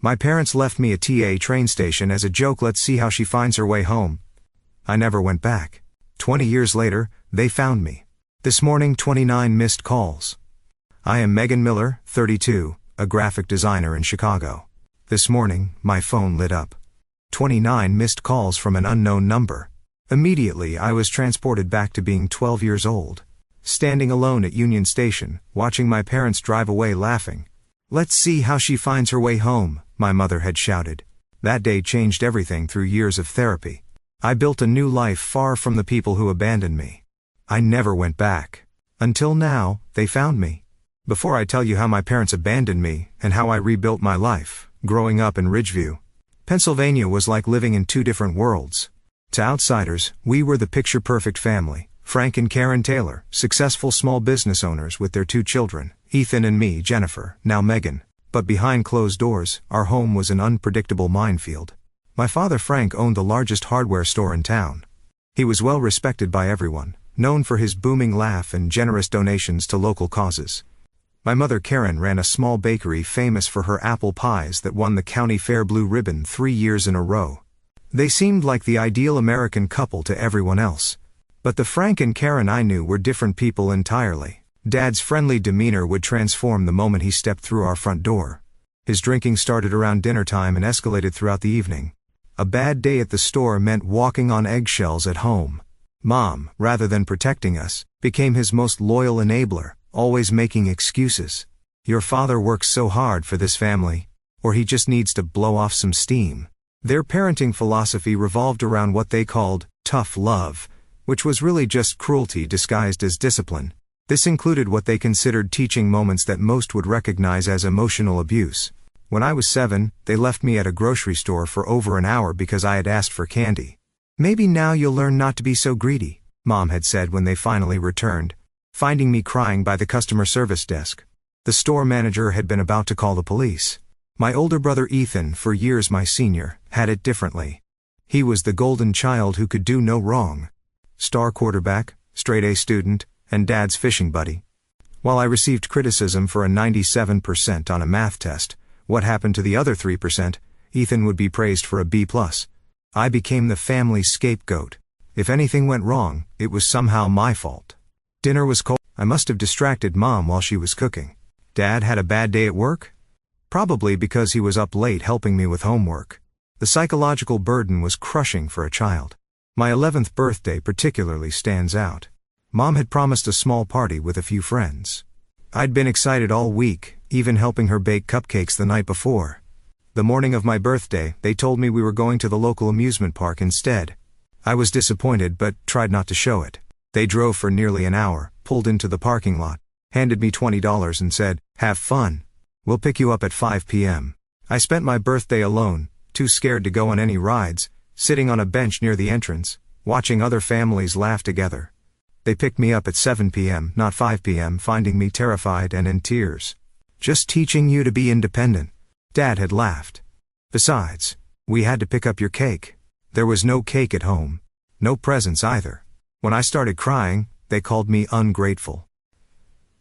My parents left me at TA train station as a joke. Let's see how she finds her way home. I never went back. 20 years later, they found me. This morning 29 missed calls. I am Megan Miller, 32, a graphic designer in Chicago. This morning, my phone lit up. 29 missed calls from an unknown number. Immediately I was transported back to being 12 years old. Standing alone at Union Station, watching my parents drive away laughing. Let's see how she finds her way home, my mother had shouted. That day changed everything through years of therapy. I built a new life far from the people who abandoned me. I never went back. Until now, they found me. Before I tell you how my parents abandoned me and how I rebuilt my life, growing up in Ridgeview, Pennsylvania was like living in two different worlds. To outsiders, we were the picture-perfect family. Frank and Karen Taylor, successful small business owners with their 2 children, Ethan and me, Jennifer, now Megan. But behind closed doors, our home was an unpredictable minefield. My father Frank owned the largest hardware store in town. He was well respected by everyone, known for his booming laugh and generous donations to local causes. My mother Karen ran a small bakery famous for her apple pies that won the county fair blue ribbon 3 years in a row. They seemed like the ideal American couple to everyone else. But the Frank and Karen I knew were different people entirely. Dad's friendly demeanor would transform the moment he stepped through our front door. His drinking started around dinner time and escalated throughout the evening. A bad day at the store meant walking on eggshells at home. Mom, rather than protecting us, became his most loyal enabler, always making excuses. Your father works so hard for this family. Or he just needs to blow off some steam. Their parenting philosophy revolved around what they called tough love, which was really just cruelty disguised as discipline. This included what they considered teaching moments that most would recognize as emotional abuse. When I was 7, they left me at a grocery store for over an hour because I had asked for candy. Maybe now you'll learn not to be so greedy, Mom had said when they finally returned, finding me crying by the customer service desk. The store manager had been about to call the police. My older brother Ethan, for years my senior, had it differently. He was the golden child who could do no wrong. Star quarterback, straight-A student, and Dad's fishing buddy. While I received criticism for a 97% on a math test, what happened to the other 3%? Ethan would be praised for a B+. I became the family's scapegoat. If anything went wrong, it was somehow my fault. Dinner was cold. I must have distracted Mom while she was cooking. Dad had a bad day at work? Probably because he was up late helping me with homework. The psychological burden was crushing for a child. My 11th birthday particularly stands out. Mom had promised a small party with a few friends. I'd been excited all week, even helping her bake cupcakes the night before. The morning of my birthday, they told me we were going to the local amusement park instead. I was disappointed but tried not to show it. They drove for nearly an hour, pulled into the parking lot, handed me $20 and said, "Have fun. We'll pick you up at 5 p.m. I spent my birthday alone, too scared to go on any rides, sitting on a bench near the entrance, watching other families laugh together. They picked me up at 7 p.m., not 5 p.m., finding me terrified and in tears. Just teaching you to be independent. Dad had laughed. Besides, we had to pick up your cake. There was no cake at home. No presents either. When I started crying, they called me ungrateful.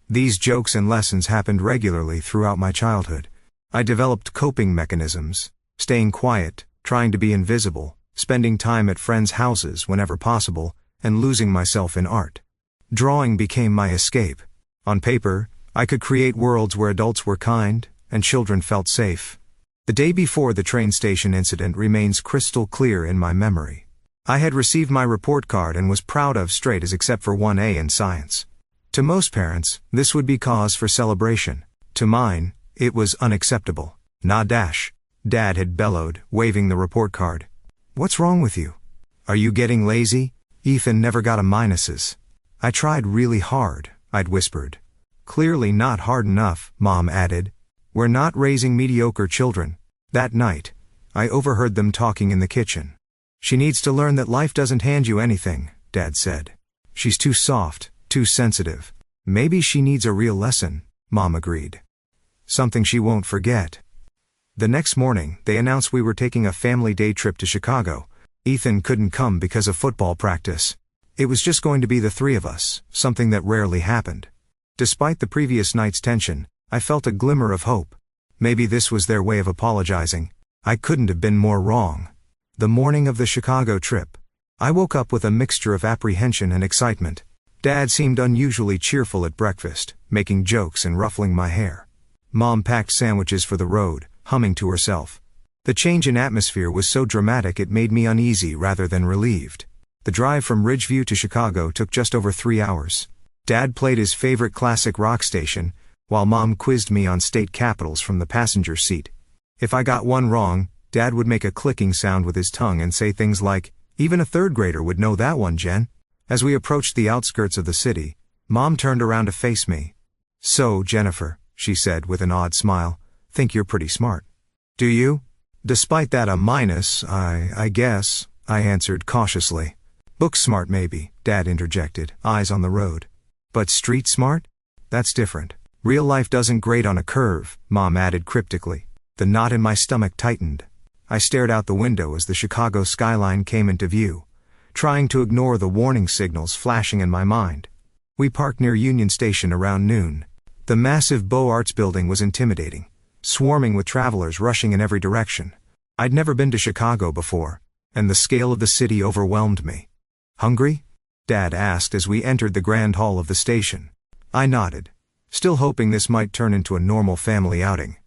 These jokes and lessons happened regularly throughout my childhood. I developed coping mechanisms, staying quiet, trying to be invisible, spending time at friends' houses whenever possible, and losing myself in art. Drawing became my escape. On paper, I could create worlds where adults were kind, and children felt safe. The day before the train station incident remains crystal clear in my memory. I had received my report card and was proud of straight A's except for 1A in science. To most parents, this would be cause for celebration. To mine, it was unacceptable. Nah dash. Dad had bellowed, waving the report card. What's wrong with you? Are you getting lazy? Ethan never got a minuses. I tried really hard, I'd whispered. Clearly not hard enough, Mom added. We're not raising mediocre children. That night, I overheard them talking in the kitchen. She needs to learn that life doesn't hand you anything, Dad said. She's too soft, too sensitive. Maybe she needs a real lesson, Mom agreed. Something she won't forget. The next morning, they announced we were taking a family day trip to Chicago. Ethan couldn't come because of football practice. It was just going to be the 3 of us, something that rarely happened. Despite the previous night's tension, I felt a glimmer of hope. Maybe this was their way of apologizing. I couldn't have been more wrong. The morning of the Chicago trip. I woke up with a mixture of apprehension and excitement. Dad seemed unusually cheerful at breakfast, making jokes and ruffling my hair. Mom packed sandwiches for the road, humming to herself. The change in atmosphere was so dramatic it made me uneasy rather than relieved. The drive from Ridgeview to Chicago took just over 3 hours. Dad played his favorite classic rock station, while Mom quizzed me on state capitals from the passenger seat. If I got one wrong, Dad would make a clicking sound with his tongue and say things like, "Even a third grader would know that one, Jen." As we approached the outskirts of the city, Mom turned around to face me. "So, Jennifer," she said with an odd smile, "think you're pretty smart." "Do you?" "Despite that a minus, I guess," I answered cautiously. "Book smart maybe," Dad interjected, eyes on the road. "But street smart? That's different. Real life doesn't grade on a curve," Mom added cryptically. The knot in my stomach tightened. I stared out the window as the Chicago skyline came into view, trying to ignore the warning signals flashing in my mind. We parked near Union Station around noon. The massive Beaux Arts building was intimidating, swarming with travelers rushing in every direction. I'd never been to Chicago before, and the scale of the city overwhelmed me. "Hungry?" Dad asked as we entered the grand hall of the station. I nodded, still hoping this might turn into a normal family outing.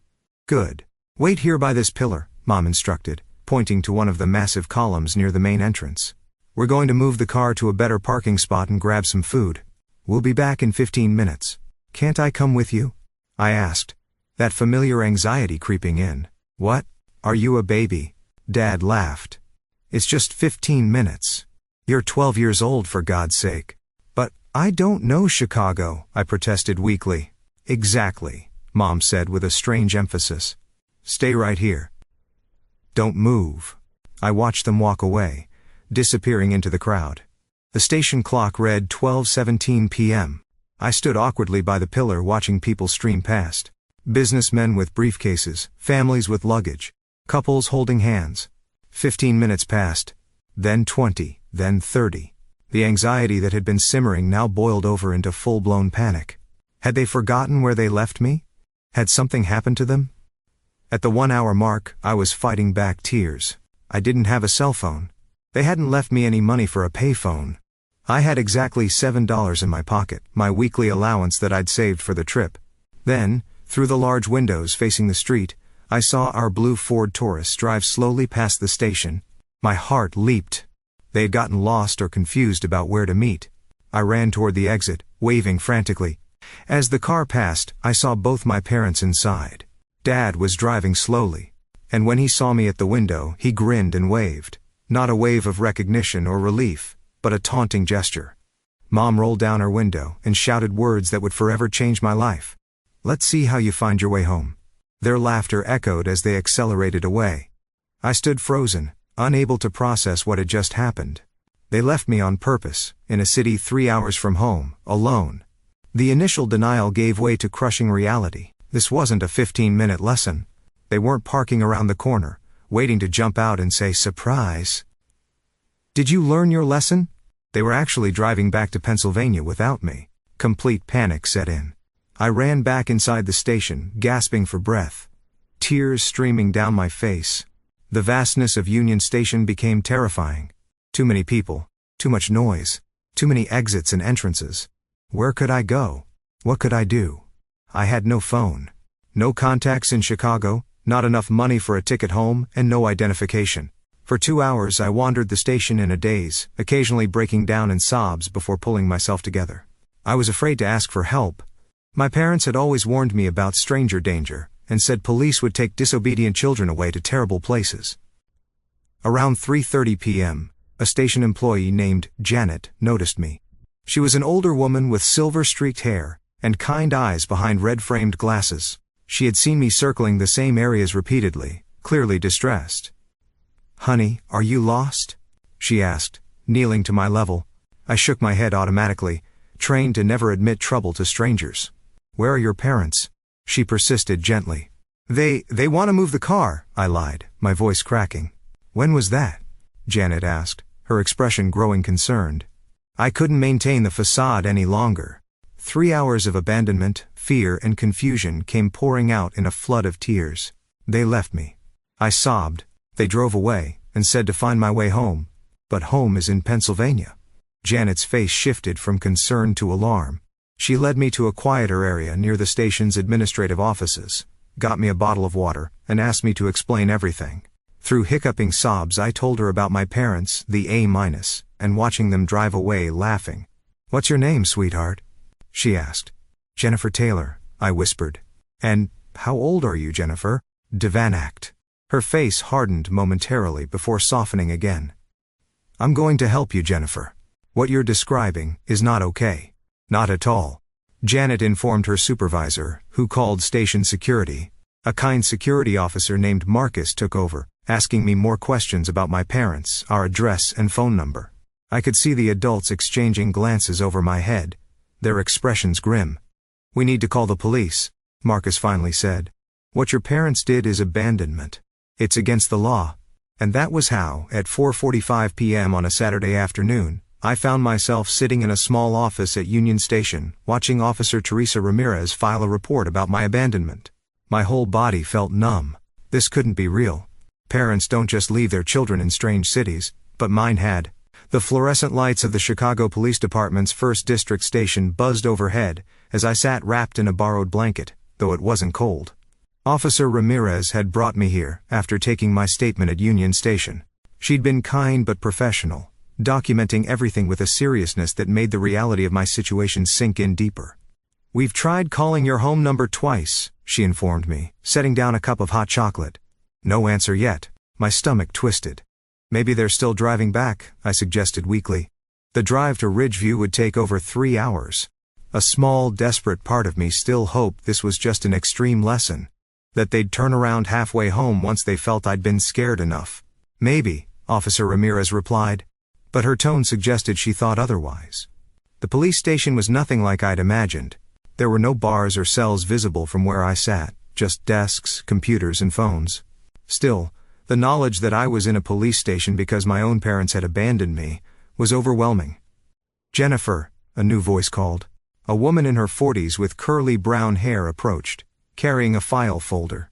"Good. Wait here by this pillar," Mom instructed, pointing to one of the massive columns near the main entrance. "We're going to move the car to a better parking spot and grab some food. We'll be back in 15 minutes. Can't I come with you?" I asked, that familiar anxiety creeping in. "What? Are you a baby?" Dad laughed. "It's just 15 minutes. You're 12 years old, for God's sake." "But I don't know Chicago," I protested weakly. "Exactly," Mom said with a strange emphasis. "Stay right here. Don't move." I watched them walk away, disappearing into the crowd. The station clock read 12:17 p.m. I stood awkwardly by the pillar watching people stream past. Businessmen with briefcases, families with luggage, couples holding hands. 15 minutes passed, then 20, then 30. The anxiety that had been simmering now boiled over into full-blown panic. Had they forgotten where they left me? Had something happened to them? At the 1-hour mark, I was fighting back tears. I didn't have a cell phone. They hadn't left me any money for a payphone. I had exactly $7 in my pocket, my weekly allowance that I'd saved for the trip. Then, through the large windows facing the street, I saw our blue Ford Taurus drive slowly past the station. My heart leaped. They had gotten lost or confused about where to meet. I ran toward the exit, waving frantically. As the car passed, I saw both my parents inside. Dad was driving slowly, and when he saw me at the window, he grinned and waved. Not a wave of recognition or relief, but a taunting gesture. Mom rolled down her window and shouted words that would forever change my life. "Let's see how you find your way home." Their laughter echoed as they accelerated away. I stood frozen, unable to process what had just happened. They left me on purpose, in a city 3 hours from home, alone. The initial denial gave way to crushing reality. This wasn't a 15-minute lesson. They weren't parking around the corner, waiting to jump out and say, "Surprise." "Did you learn your lesson?" They were actually driving back to Pennsylvania without me. Complete panic set in. I ran back inside the station, gasping for breath. Tears streaming down my face. The vastness of Union Station became terrifying. Too many people, too much noise, too many exits and entrances. Where could I go? What could I do? I had no phone. No contacts in Chicago, not enough money for a ticket home, and no identification. For 2 hours I wandered the station in a daze, occasionally breaking down in sobs before pulling myself together. I was afraid to ask for help. My parents had always warned me about stranger danger, and said police would take disobedient children away to terrible places. Around 3:30 p.m., a station employee named Janet noticed me. She was an older woman with silver-streaked hair, and kind eyes behind red-framed glasses. She had seen me circling the same areas repeatedly, clearly distressed. "Honey, are you lost?" she asked, kneeling to my level. I shook my head automatically, trained to never admit trouble to strangers. "Where are your parents?" she persisted gently. They want to move the car," I lied, my voice cracking. "When was that?" Janet asked, her expression growing concerned. I couldn't maintain the facade any longer. 3 hours of abandonment, fear and confusion came pouring out in a flood of tears. They left me. I sobbed. They drove away, and said to find my way home. But home is in Pennsylvania. Janet's face shifted from concern to alarm. She led me to a quieter area near the station's administrative offices, got me a bottle of water, and asked me to explain everything. Through hiccuping sobs I told her about my parents, the A-, and watching them drive away laughing. "What's your name, sweetheart?" she asked. "Jennifer Taylor," I whispered. "And how old are you, Jennifer?" Devanact. Her face hardened momentarily before softening again. "I'm going to help you, Jennifer. What you're describing is not okay." "Not at all," Janet informed her supervisor, who called station security. A kind security officer named Marcus took over, asking me more questions about my parents, our address and phone number. I could see the adults exchanging glances over my head, their expressions grim. "We need to call the police," Marcus finally said. "What your parents did is abandonment. It's against the law." And that was how, at 4:45 p.m. on a Saturday afternoon, I found myself sitting in a small office at Union Station, watching Officer Teresa Ramirez file a report about my abandonment. My whole body felt numb. This couldn't be real. Parents don't just leave their children in strange cities, but mine had. The fluorescent lights of the Chicago Police Department's 1st District station buzzed overhead as I sat wrapped in a borrowed blanket, though it wasn't cold. Officer Ramirez had brought me here after taking my statement at Union Station. She'd been kind but professional, documenting everything with a seriousness that made the reality of my situation sink in deeper. "We've tried calling your home number twice," she informed me, setting down a cup of hot chocolate. "No answer yet." My stomach twisted. "Maybe they're still driving back," I suggested weakly. The drive to Ridgeview would take over 3 hours. A small, desperate part of me still hoped this was just an extreme lesson, that they'd turn around halfway home once they felt I'd been scared enough. "Maybe," Officer Ramirez replied. But her tone suggested she thought otherwise. The police station was nothing like I'd imagined. There were no bars or cells visible from where I sat, just desks, computers, and phones. Still, the knowledge that I was in a police station because my own parents had abandoned me was overwhelming. "Jennifer," a new voice called. A woman in her 40s with curly brown hair approached, carrying a file folder.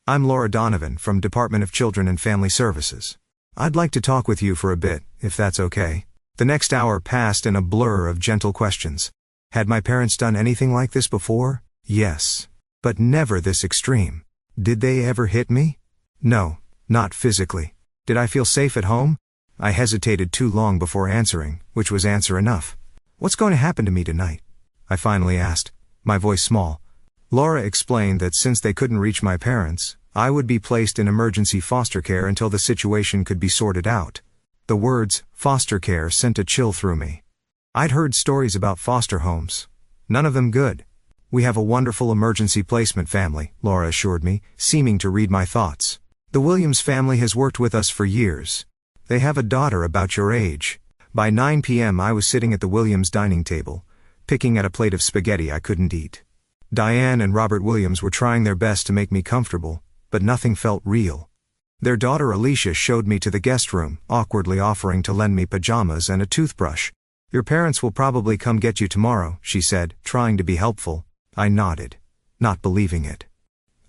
"I'm Laura Donovan from Department of Children and Family Services. I'd like to talk with you for a bit, if that's okay." The next hour passed in a blur of gentle questions. Had my parents done anything like this before? Yes. But never this extreme. Did they ever hit me? No, not physically. Did I feel safe at home? I hesitated too long before answering, which was answer enough. "What's going to happen to me tonight?" I finally asked, my voice small. Laura explained that since they couldn't reach my parents, I would be placed in emergency foster care until the situation could be sorted out. The words, foster care, sent a chill through me. I'd heard stories about foster homes. None of them good. "We have a wonderful emergency placement family," Laura assured me, seeming to read my thoughts. "The Williams family has worked with us for years. They have a daughter about your age." By 9 p.m. I was sitting at the Williams dining table, picking at a plate of spaghetti I couldn't eat. Diane and Robert Williams were trying their best to make me comfortable, but nothing felt real. Their daughter Alicia showed me to the guest room, awkwardly offering to lend me pajamas and a toothbrush. "Your parents will probably come get you tomorrow," she said, trying to be helpful. I nodded, not believing it.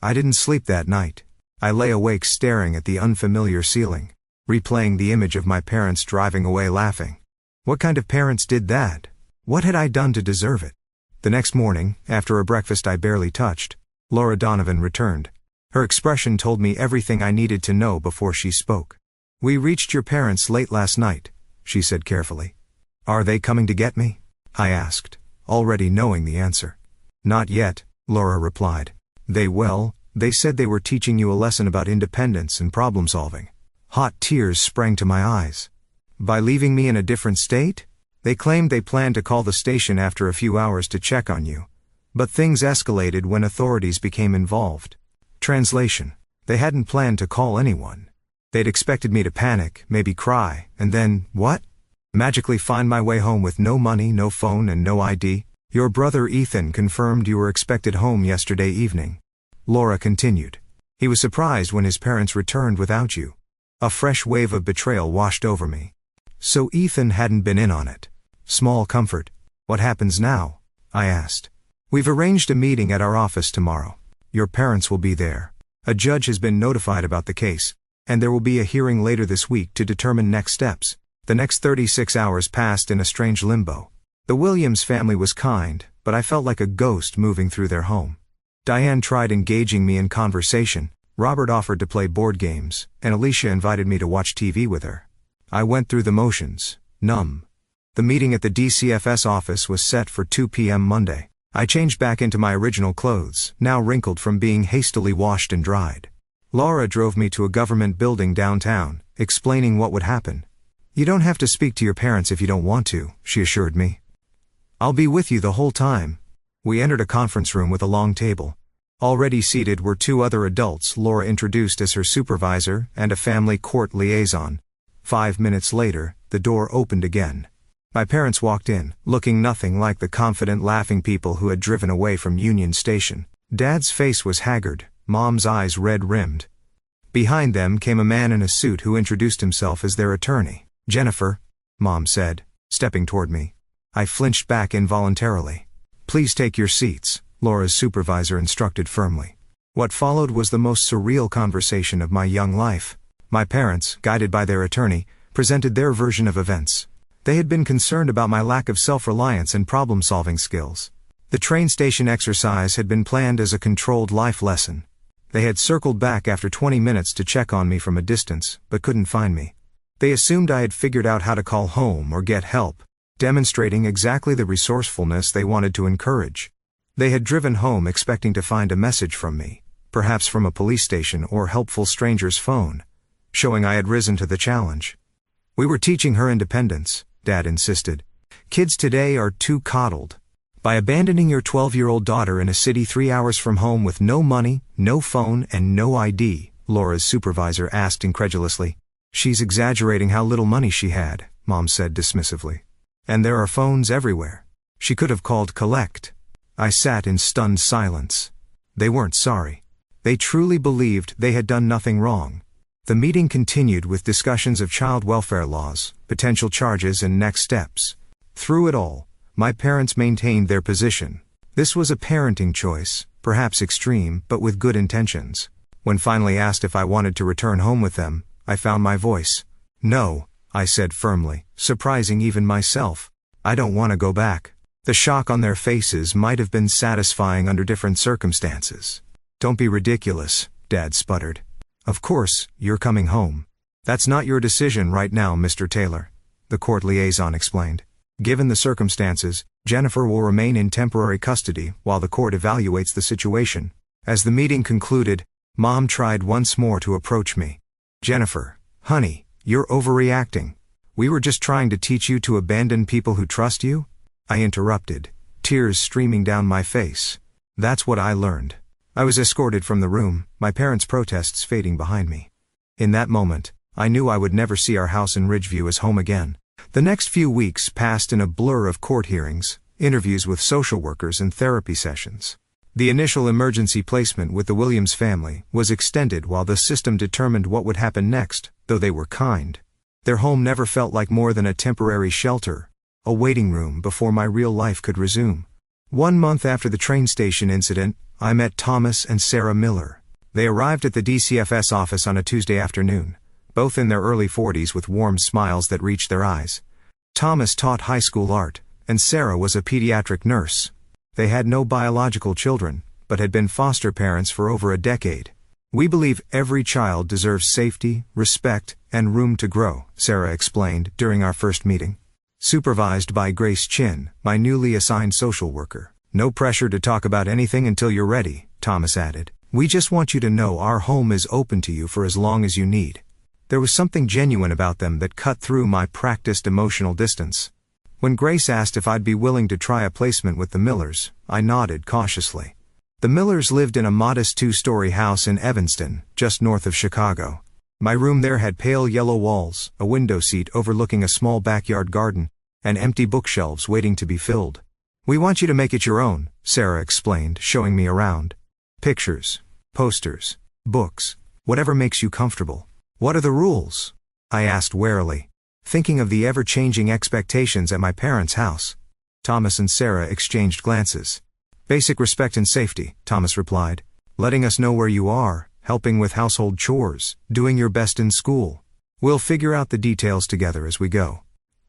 I didn't sleep that night. I lay awake staring at the unfamiliar ceiling, replaying the image of my parents driving away laughing. What kind of parents did that? What had I done to deserve it? The next morning, after a breakfast I barely touched, Laura Donovan returned. Her expression told me everything I needed to know before she spoke. "We reached your parents late last night," she said carefully. "Are they coming to get me?" I asked, already knowing the answer. "Not yet," Laura replied. They said they were teaching you a lesson about independence and problem solving." Hot tears sprang to my eyes. "By leaving me in a different state? They claimed they planned to call the station after a few hours to check on you. But things escalated when authorities became involved." Translation: they hadn't planned to call anyone. They'd expected me to panic, maybe cry, and then, what? Magically find my way home with no money, no phone, and no ID? "Your brother Ethan confirmed you were expected home yesterday evening," Laura continued. "He was surprised when his parents returned without you." A fresh wave of betrayal washed over me. So Ethan hadn't been in on it. Small comfort. "What happens now?" I asked. We've arranged a meeting at our office tomorrow. Your parents will be there. A judge has been notified about the case, and there will be a hearing later this week to determine next steps. The next 36 hours passed in a strange limbo. The Williams family was kind, but I felt like a ghost moving through their home. Diane tried engaging me in conversation, Robert offered to play board games, and Alicia invited me to watch TV with her. I went through the motions, numb. The meeting at the DCFS office was set for 2 p.m. Monday. I changed back into my original clothes, now wrinkled from being hastily washed and dried. Laura drove me to a government building downtown, explaining what would happen. You don't have to speak to your parents if you don't want to, she assured me. I'll be with you the whole time. We entered a conference room with a long table. Already seated were 2 other adults Laura introduced as her supervisor and a family court liaison. 5 minutes later, the door opened again. My parents walked in, looking nothing like the confident laughing people who had driven away from Union Station. Dad's face was haggard, Mom's eyes red-rimmed. Behind them came a man in a suit who introduced himself as their attorney. Jennifer, Mom said, stepping toward me. I flinched back involuntarily. Please take your seats, Laura's supervisor instructed firmly. What followed was the most surreal conversation of my young life. My parents, guided by their attorney, presented their version of events. They had been concerned about my lack of self-reliance and problem-solving skills. The train station exercise had been planned as a controlled life lesson. They had circled back after 20 minutes to check on me from a distance, but couldn't find me. They assumed I had figured out how to call home or get help, demonstrating exactly the resourcefulness they wanted to encourage. They had driven home expecting to find a message from me, perhaps from a police station or helpful stranger's phone, showing I had risen to the challenge. We were teaching her independence, Dad insisted. Kids today are too coddled. By abandoning your 12-year-old daughter in a city 3 hours from home with no money, no phone, and no ID, Laura's supervisor asked incredulously. She's exaggerating how little money she had, Mom said dismissively. And there are phones everywhere. She could have called collect. I sat in stunned silence. They weren't sorry. They truly believed they had done nothing wrong. The meeting continued with discussions of child welfare laws, potential charges and next steps. Through it all, my parents maintained their position. This was a parenting choice, perhaps extreme, but with good intentions. When finally asked if I wanted to return home with them, I found my voice. No, I said firmly, surprising even myself. I don't want to go back. The shock on their faces might have been satisfying under different circumstances. Don't be ridiculous, Dad sputtered. Of course, you're coming home. That's not your decision right now, Mr. Taylor, the court liaison explained. Given the circumstances, Jennifer will remain in temporary custody while the court evaluates the situation. As the meeting concluded, Mom tried once more to approach me. Jennifer, honey, you're overreacting. We were just trying to teach you to abandon people who trust you? I interrupted, tears streaming down my face. That's what I learned. I was escorted from the room, my parents' protests fading behind me. In that moment, I knew I would never see our house in Ridgeview as home again. The next few weeks passed in a blur of court hearings, interviews with social workers and therapy sessions. The initial emergency placement with the Williams family was extended while the system determined what would happen next, though they were kind. Their home never felt like more than a temporary shelter, a waiting room before my real life could resume. 1 month after the train station incident, I met Thomas and Sarah Miller. They arrived at the DCFS office on a Tuesday afternoon, both in their early 40s with warm smiles that reached their eyes. Thomas taught high school art, and Sarah was a pediatric nurse. They had no biological children, but had been foster parents for over a decade. We believe every child deserves safety, respect, and room to grow, Sarah explained during our first meeting. Supervised by Grace Chin, my newly assigned social worker. No pressure to talk about anything until you're ready, Thomas added. We just want you to know our home is open to you for as long as you need. There was something genuine about them that cut through my practiced emotional distance. When Grace asked if I'd be willing to try a placement with the Millers, I nodded cautiously. The Millers lived in a modest 2-story house in Evanston, just north of Chicago. My room there had pale yellow walls, a window seat overlooking a small backyard garden, and empty bookshelves waiting to be filled. We want you to make it your own, Sarah explained, showing me around. Pictures, posters, books, whatever makes you comfortable. What are the rules? I asked warily, thinking of the ever-changing expectations at my parents' house. Thomas and Sarah exchanged glances. Basic respect and safety, Thomas replied. Letting us know where you are, helping with household chores, doing your best in school. We'll figure out the details together as we go.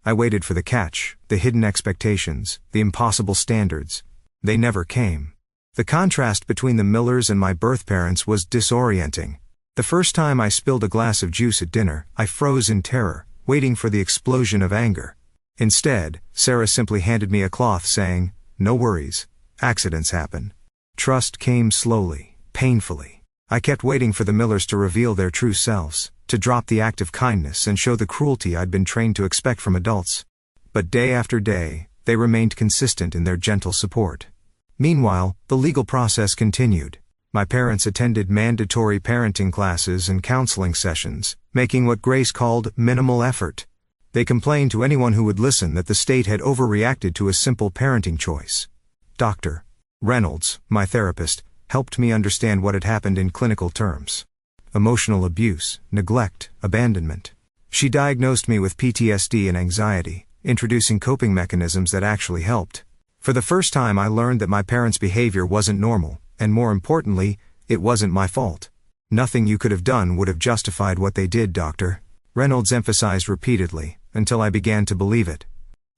I waited for the catch, the hidden expectations, the impossible standards. They never came. The contrast between the Millers and my birth parents was disorienting. The first time I spilled a glass of juice at dinner, I froze in terror, waiting for the explosion of anger. Instead, Sarah simply handed me a cloth saying, "No worries. Accidents happen." Trust came slowly, painfully. I kept waiting for the Millers to reveal their true selves, to drop the act of kindness and show the cruelty I'd been trained to expect from adults. But day after day, they remained consistent in their gentle support. Meanwhile, the legal process continued. My parents attended mandatory parenting classes and counseling sessions, making what Grace called minimal effort. They complained to anyone who would listen that the state had overreacted to a simple parenting choice. Dr. Reynolds, my therapist, helped me understand what had happened in clinical terms. Emotional abuse, neglect, abandonment. She diagnosed me with PTSD and anxiety, introducing coping mechanisms that actually helped. For the first time I learned that my parents' behavior wasn't normal, and more importantly, it wasn't my fault. Nothing you could have done would have justified what they did, Dr. Reynolds emphasized repeatedly, until I began to believe it.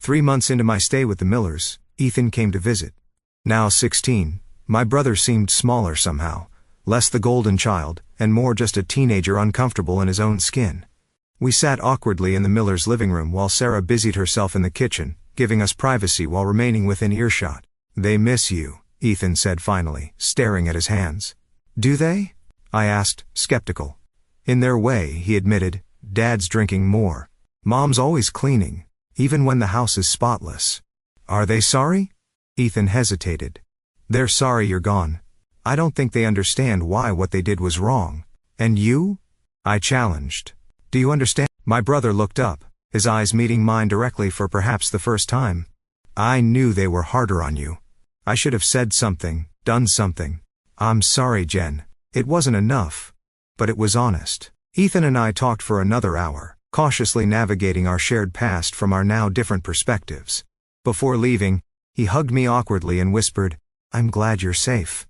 3 months into my stay with the Millers, Ethan came to visit. Now 16, my brother seemed smaller somehow, less the golden child, and more just a teenager uncomfortable in his own skin. We sat awkwardly in the Millers' living room while Sarah busied herself in the kitchen, giving us privacy while remaining within earshot. "They miss you," Ethan said finally, staring at his hands. "Do they?" I asked, skeptical. "In their way," he admitted. "Dad's drinking more. Mom's always cleaning, even when the house is spotless." "Are they sorry?" Ethan hesitated. "They're sorry you're gone. I don't think they understand why what they did was wrong." "And you?" I challenged. "Do you understand?" My brother looked up, his eyes meeting mine directly for perhaps the first time. "I knew they were harder on you. I should have said something, done something. I'm sorry, Jen. It wasn't enough. But it was honest." Ethan and I talked for another hour, cautiously navigating our shared past from our now different perspectives. Before leaving, he hugged me awkwardly and whispered, "I'm glad you're safe."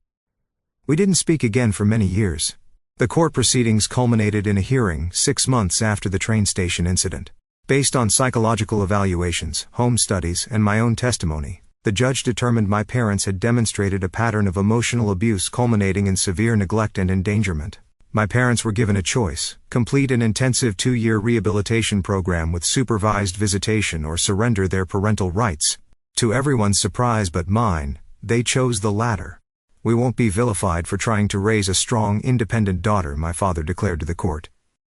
We didn't speak again for many years. The court proceedings culminated in a hearing 6 months after the train station incident. Based on psychological evaluations, home studies, and my own testimony, the judge determined my parents had demonstrated a pattern of emotional abuse culminating in severe neglect and endangerment. My parents were given a choice: complete an intensive 2-year rehabilitation program with supervised visitation or surrender their parental rights. To everyone's surprise but mine, they chose the latter. "We won't be vilified for trying to raise a strong, independent daughter," my father declared to the court.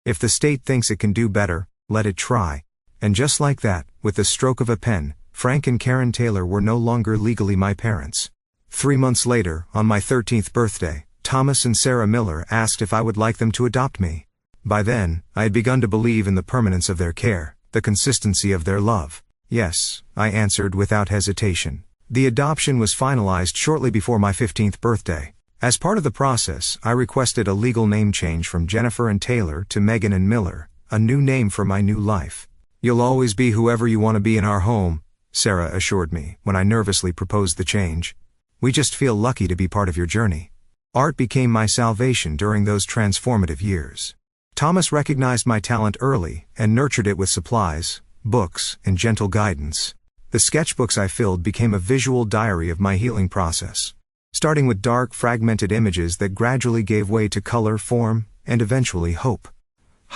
"If the state thinks it can do better, let it try." And just like that, with the stroke of a pen, Frank and Karen Taylor were no longer legally my parents. 3 months later, on my 13th birthday, Thomas and Sarah Miller asked if I would like them to adopt me. By then, I had begun to believe in the permanence of their care, the consistency of their love. "Yes," I answered without hesitation. The adoption was finalized shortly before my 15th birthday. As part of the process, I requested a legal name change from Jennifer and Taylor to Megan and Miller, a new name for my new life. "You'll always be whoever you want to be in our home," Sarah assured me when I nervously proposed the change. "We just feel lucky to be part of your journey." Art became my salvation during those transformative years. Thomas recognized my talent early and nurtured it with supplies, books, and gentle guidance. The sketchbooks I filled became a visual diary of my healing process, starting with dark, fragmented images that gradually gave way to color, form, and eventually hope.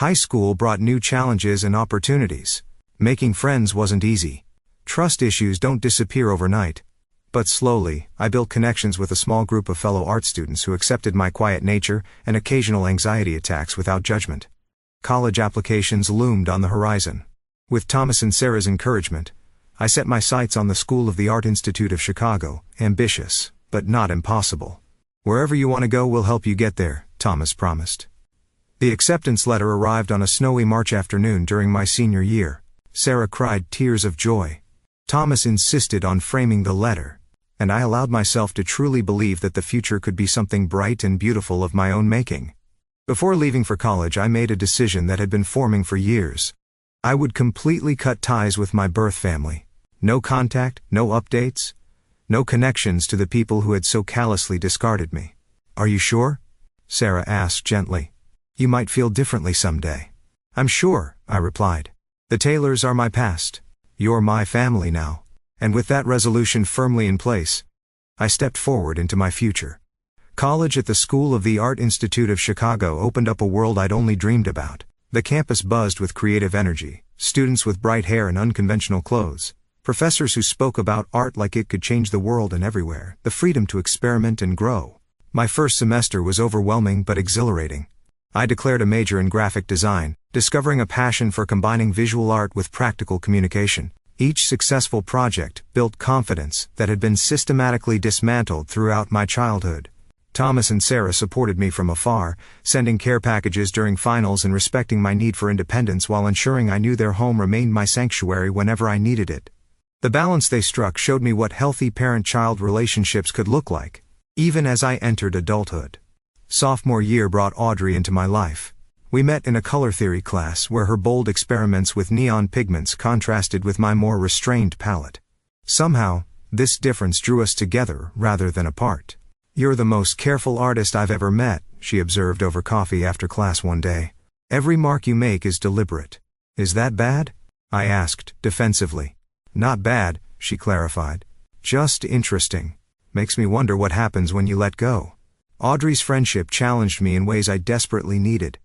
High school brought new challenges and opportunities. Making friends wasn't easy. Trust issues don't disappear overnight. But slowly, I built connections with a small group of fellow art students who accepted my quiet nature and occasional anxiety attacks without judgment. College applications loomed on the horizon. With Thomas and Sarah's encouragement, I set my sights on the School of the Art Institute of Chicago, ambitious, but not impossible. "Wherever you want to go, we'll help you get there," Thomas promised. The acceptance letter arrived on a snowy March afternoon during my senior year. Sarah cried tears of joy. Thomas insisted on framing the letter, and I allowed myself to truly believe that the future could be something bright and beautiful of my own making. Before leaving for college, I made a decision that had been forming for years. I would completely cut ties with my birth family. No contact, no updates. No connections to the people who had so callously discarded me. Are you sure? Sarah asked gently. You might feel differently someday. I'm sure, I replied. The Taylors are my past. You're my family now. And with that resolution firmly in place, I stepped forward into my future. College at the School of the Art Institute of Chicago opened up a world I'd only dreamed about. The campus buzzed with creative energy, students with bright hair and unconventional clothes, professors who spoke about art like it could change the world, and everywhere, the freedom to experiment and grow. My first semester was overwhelming but exhilarating. I declared a major in graphic design, discovering a passion for combining visual art with practical communication. Each successful project built confidence that had been systematically dismantled throughout my childhood. Thomas and Sarah supported me from afar, sending care packages during finals and respecting my need for independence while ensuring I knew their home remained my sanctuary whenever I needed it. The balance they struck showed me what healthy parent-child relationships could look like, even as I entered adulthood. Sophomore year brought Audrey into my life. We met in a color theory class where her bold experiments with neon pigments contrasted with my more restrained palette. Somehow, this difference drew us together rather than apart. You're the most careful artist I've ever met, she observed over coffee after class one day. Every mark you make is deliberate. Is that bad? I asked, defensively. Not bad, she clarified. Just interesting. Makes me wonder what happens when you let go. Audrey's friendship challenged me in ways I desperately needed.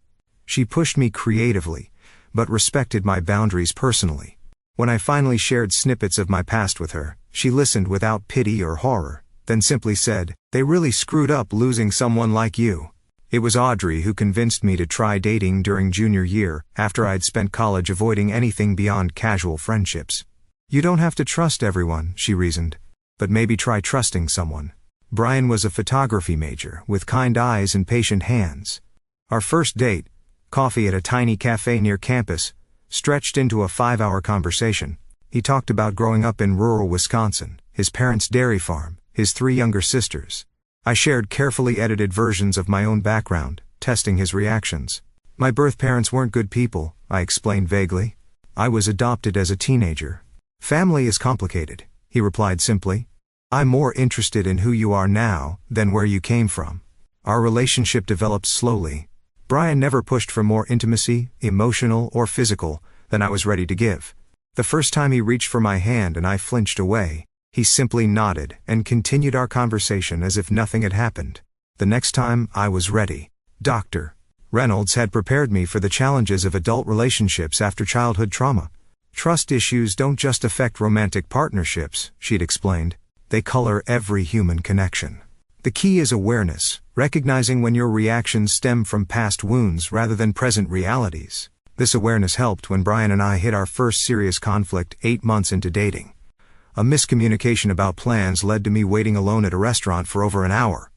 She pushed me creatively, but respected my boundaries personally. When I finally shared snippets of my past with her, she listened without pity or horror, then simply said, "They really screwed up losing someone like you." It was Audrey who convinced me to try dating during junior year, after I'd spent college avoiding anything beyond casual friendships. You don't have to trust everyone, she reasoned, but maybe try trusting someone. Brian was a photography major, with kind eyes and patient hands. Our first date, coffee at a tiny cafe near campus, stretched into a 5-hour conversation. He talked about growing up in rural Wisconsin, his parents' dairy farm, his 3 younger sisters. I shared carefully edited versions of my own background, testing his reactions. My birth parents weren't good people, I explained vaguely. I was adopted as a teenager. Family is complicated, he replied simply. I'm more interested in who you are now than where you came from. Our relationship developed slowly. Brian never pushed for more intimacy, emotional or physical, than I was ready to give. The first time he reached for my hand and I flinched away, he simply nodded and continued our conversation as if nothing had happened. The next time, I was ready. Dr. Reynolds had prepared me for the challenges of adult relationships after childhood trauma. Trust issues don't just affect romantic partnerships, she'd explained. They color every human connection. The key is awareness, recognizing when your reactions stem from past wounds rather than present realities. This awareness helped when Brian and I hit our first serious conflict 8 months into dating. A miscommunication about plans led to me waiting alone at a restaurant for over an hour.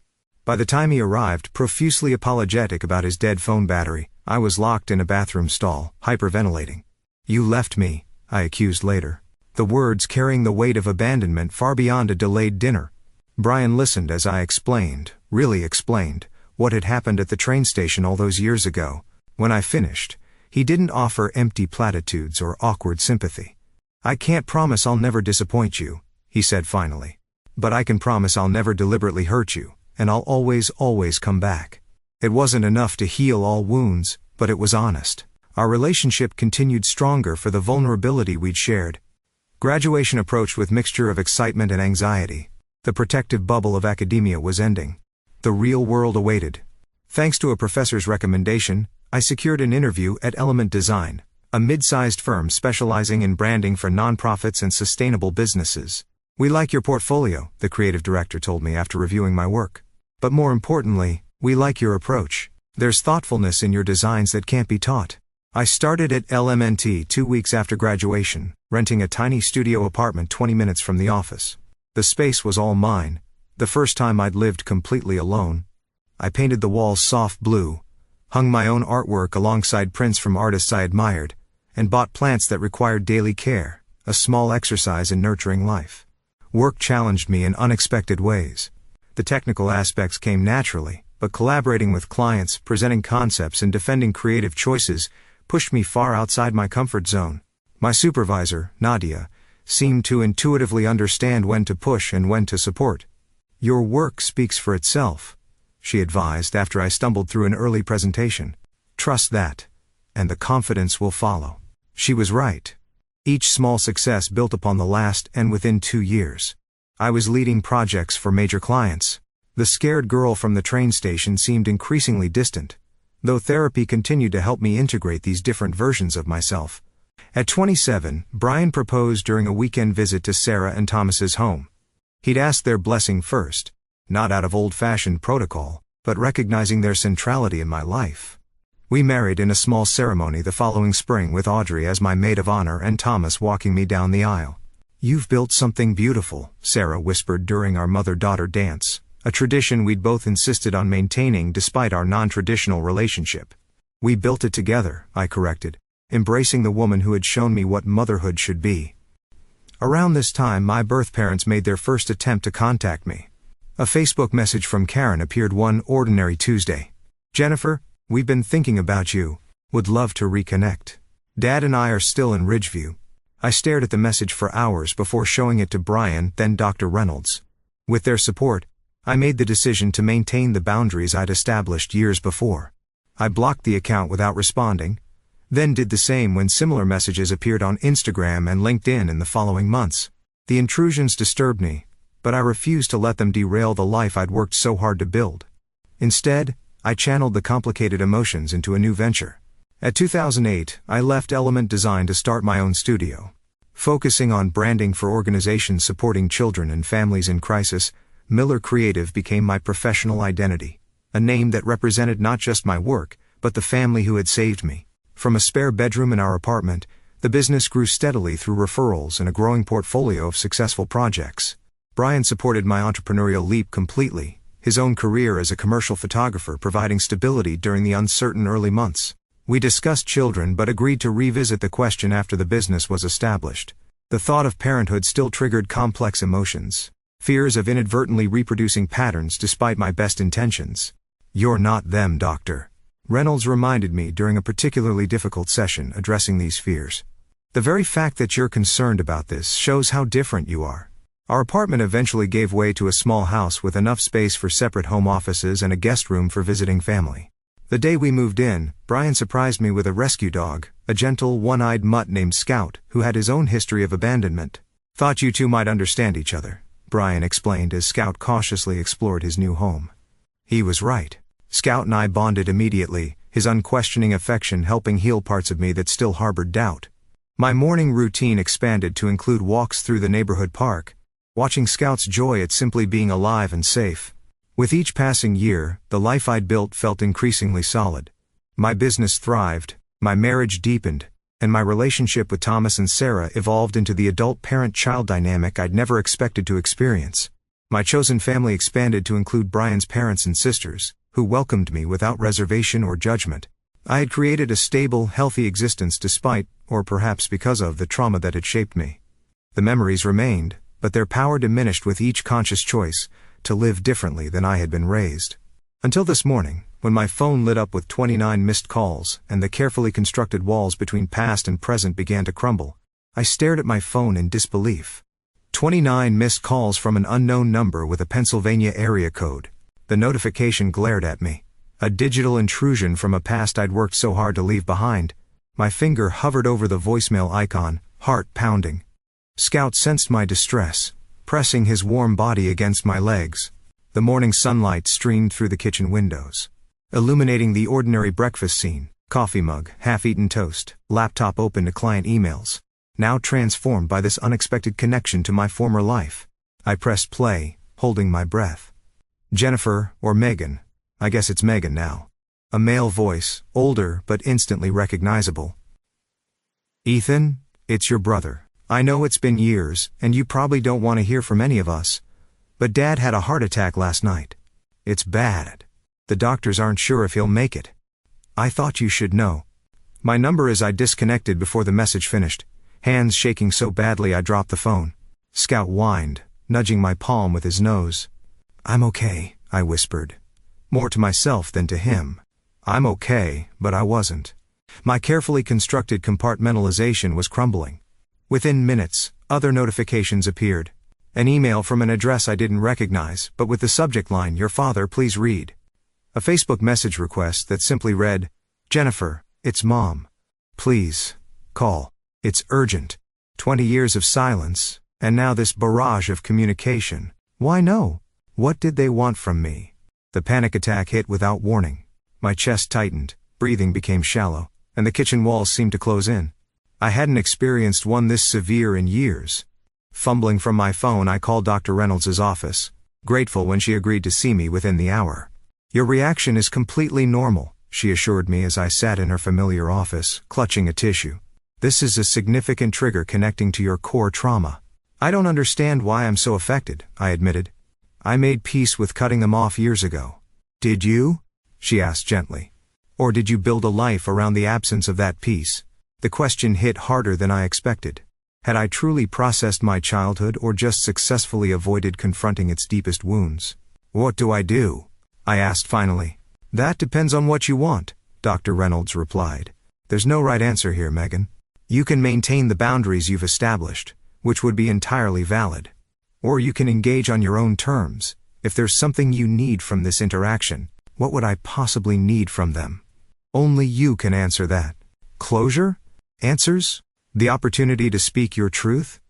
By the time he arrived, profusely apologetic about his dead phone battery, I was locked in a bathroom stall, hyperventilating. You left me, I accused later. The words carrying the weight of abandonment far beyond a delayed dinner. Brian listened as I explained, really explained, what had happened at the train station all those years ago. When I finished, he didn't offer empty platitudes or awkward sympathy. I can't promise I'll never disappoint you, he said finally. But I can promise I'll never deliberately hurt you, and I'll always come back. It wasn't enough to heal all wounds, but it was honest. Our relationship continued stronger for the vulnerability we'd shared. Graduation approached with mixture of excitement and anxiety. The protective bubble of academia was ending. The real world awaited. Thanks to a professor's recommendation, I secured an interview at Element Design, a mid-sized firm specializing in branding for nonprofits and sustainable businesses. We like your portfolio, the creative director told me after reviewing my work. But more importantly, we like your approach. There's thoughtfulness in your designs that can't be taught. I started at LMNT 2 weeks after graduation, renting a tiny studio apartment 20 minutes from the office. The space was all mine, the first time I'd lived completely alone. I painted the walls soft blue, hung my own artwork alongside prints from artists I admired, and bought plants that required daily care, a small exercise in nurturing life. Work challenged me in unexpected ways. The technical aspects came naturally, but collaborating with clients, presenting concepts and defending creative choices pushed me far outside my comfort zone. My supervisor, Nadia, seemed to intuitively understand when to push and when to support. "Your work speaks for itself," she advised after I stumbled through an early presentation. "Trust that, and the confidence will follow." She was right. Each small success built upon the last, and within 2 years, I was leading projects for major clients. The scared girl from the train station seemed increasingly distant, though therapy continued to help me integrate these different versions of myself. At 27, Brian proposed during a weekend visit to Sarah and Thomas's home. He'd asked their blessing first, not out of old-fashioned protocol, but recognizing their centrality in my life. We married in a small ceremony the following spring with Audrey as my maid of honor and Thomas walking me down the aisle. "You've built something beautiful," Sarah whispered during our mother-daughter dance, a tradition we'd both insisted on maintaining despite our non-traditional relationship. "We built it together," I corrected, embracing the woman who had shown me what motherhood should be. Around this time, my birth parents made their first attempt to contact me. A Facebook message from Karen appeared one ordinary Tuesday. "Jennifer, we've been thinking about you. Would love to reconnect. Dad and I are still in Ridgeview." I stared at the message for hours before showing it to Brian, then Dr. Reynolds. With their support, I made the decision to maintain the boundaries I'd established years before. I blocked the account without responding, then did the same when similar messages appeared on Instagram and LinkedIn in the following months. The intrusions disturbed me, but I refused to let them derail the life I'd worked so hard to build. Instead, I channeled the complicated emotions into a new venture. At 2008, I left Element Design to start my own studio. Focusing on branding for organizations supporting children and families in crisis, Miller Creative became my professional identity, a name that represented not just my work, but the family who had saved me. From a spare bedroom in our apartment, the business grew steadily through referrals and a growing portfolio of successful projects. Brian supported my entrepreneurial leap completely, his own career as a commercial photographer providing stability during the uncertain early months. We discussed children but agreed to revisit the question after the business was established. The thought of parenthood still triggered complex emotions, fears of inadvertently reproducing patterns despite my best intentions. "You're not them, doctor," Reynolds reminded me during a particularly difficult session addressing these fears. "The very fact that you're concerned about this shows how different you are." Our apartment eventually gave way to a small house with enough space for separate home offices and a guest room for visiting family. The day we moved in, Brian surprised me with a rescue dog, a gentle, one-eyed mutt named Scout, who had his own history of abandonment. "Thought you two might understand each other," Brian explained as Scout cautiously explored his new home. He was right. Scout and I bonded immediately, his unquestioning affection helping heal parts of me that still harbored doubt. My morning routine expanded to include walks through the neighborhood park, watching Scout's joy at simply being alive and safe. With each passing year, the life I'd built felt increasingly solid. My business thrived, my marriage deepened, and my relationship with Thomas and Sarah evolved into the adult parent-child dynamic I'd never expected to experience. My chosen family expanded to include Brian's parents and sisters, who welcomed me without reservation or judgment. I had created a stable, healthy existence despite, or perhaps because of, the trauma that had shaped me. The memories remained, but their power diminished with each conscious choice to live differently than I had been raised. Until this morning, when my phone lit up with 29 missed calls and the carefully constructed walls between past and present began to crumble, I stared at my phone in disbelief. 29 missed calls from an unknown number with a Pennsylvania area code. The notification glared at me. A digital intrusion from a past I'd worked so hard to leave behind. My finger hovered over the voicemail icon, heart pounding. Scout sensed my distress, pressing his warm body against my legs. The morning sunlight streamed through the kitchen windows, illuminating the ordinary breakfast scene, coffee mug, half-eaten toast, laptop open to client emails, now transformed by this unexpected connection to my former life. I pressed play, holding my breath. "Jennifer, or Megan. I guess it's Megan now." A male voice, older but instantly recognizable. "Ethan, it's your brother. I know it's been years, and you probably don't want to hear from any of us, but Dad had a heart attack last night. It's bad. The doctors aren't sure if he'll make it. I thought you should know." My number as I disconnected before the message finished, hands shaking so badly I dropped the phone. Scout whined, nudging my palm with his nose. "I'm okay," I whispered, more to myself than to him. I'm okay, but I wasn't. My carefully constructed compartmentalization was crumbling. Within minutes, other notifications appeared. An email from an address I didn't recognize, but with the subject line, "Your father, please read." A Facebook message request that simply read, "Jennifer, it's Mom. Please, call. It's urgent." 20 years of silence, and now this barrage of communication. Why no? What did they want from me? The panic attack hit without warning. My chest tightened, breathing became shallow, and the kitchen walls seemed to close in. I hadn't experienced one this severe in years. Fumbling from my phone, I called Dr. Reynolds' office, grateful when she agreed to see me within the hour. "Your reaction is completely normal," she assured me as I sat in her familiar office, clutching a tissue. "This is a significant trigger connecting to your core trauma." "I don't understand why I'm so affected," I admitted. "I made peace with cutting them off years ago." "Did you?" she asked gently. "Or did you build a life around the absence of that peace?" The question hit harder than I expected. Had I truly processed my childhood or just successfully avoided confronting its deepest wounds? "What do I do?" I asked finally. "That depends on what you want," Dr. Reynolds replied. "There's no right answer here, Megan. You can maintain the boundaries you've established, which would be entirely valid. Or you can engage on your own terms. If there's something you need from this interaction, what would I possibly need from them? Only you can answer that. Closure? Answers? The opportunity to speak your truth?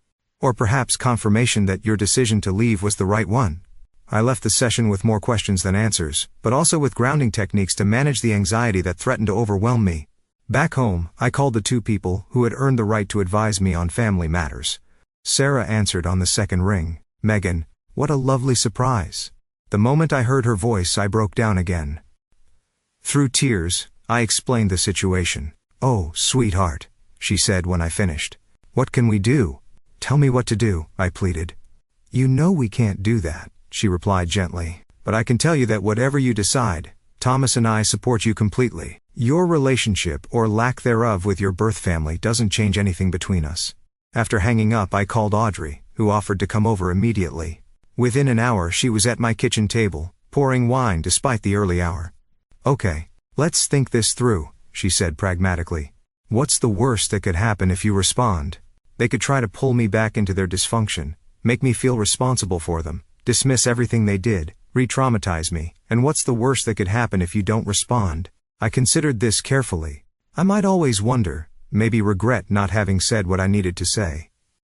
Or perhaps confirmation that your decision to leave was the right one?" I left the session with more questions than answers, but also with grounding techniques to manage the anxiety that threatened to overwhelm me. Back home, I called the two people who had earned the right to advise me on family matters. Sarah answered on the second ring. "Megan, what a lovely surprise." The moment I heard her voice, I broke down again. Through tears, I explained the situation. "Oh, sweetheart," she said when I finished. "What can we do?" "Tell me what to do," I pleaded. "You know we can't do that," she replied gently. "But I can tell you that whatever you decide, Thomas and I support you completely. Your relationship or lack thereof with your birth family doesn't change anything between us." After hanging up, I called Audrey, who offered to come over immediately. Within an hour, she was at my kitchen table, pouring wine despite the early hour. "Okay, let's think this through," she said pragmatically. "What's the worst that could happen if you respond? They could try to pull me back into their dysfunction, make me feel responsible for them, dismiss everything they did, re-traumatize me. And what's the worst that could happen if you don't respond?" I considered this carefully. I might always wonder, maybe regret not having said what I needed to say.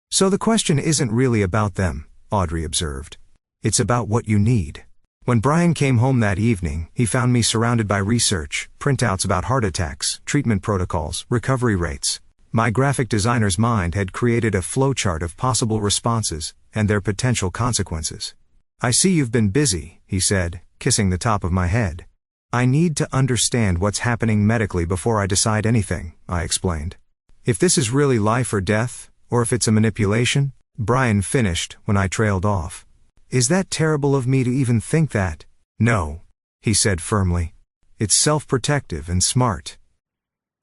"So the question isn't really about them," Audrey observed. "It's about what you need." When Brian came home that evening, he found me surrounded by research, printouts about heart attacks, treatment protocols, recovery rates. My graphic designer's mind had created a flowchart of possible responses and their potential consequences. "I see you've been busy," he said, kissing the top of my head. "I need to understand what's happening medically before I decide anything," I explained. "If this is really life or death, or if it's a manipulation," Brian finished when I trailed off. "Is that terrible of me to even think that?" "No," he said firmly. "It's self-protective and smart."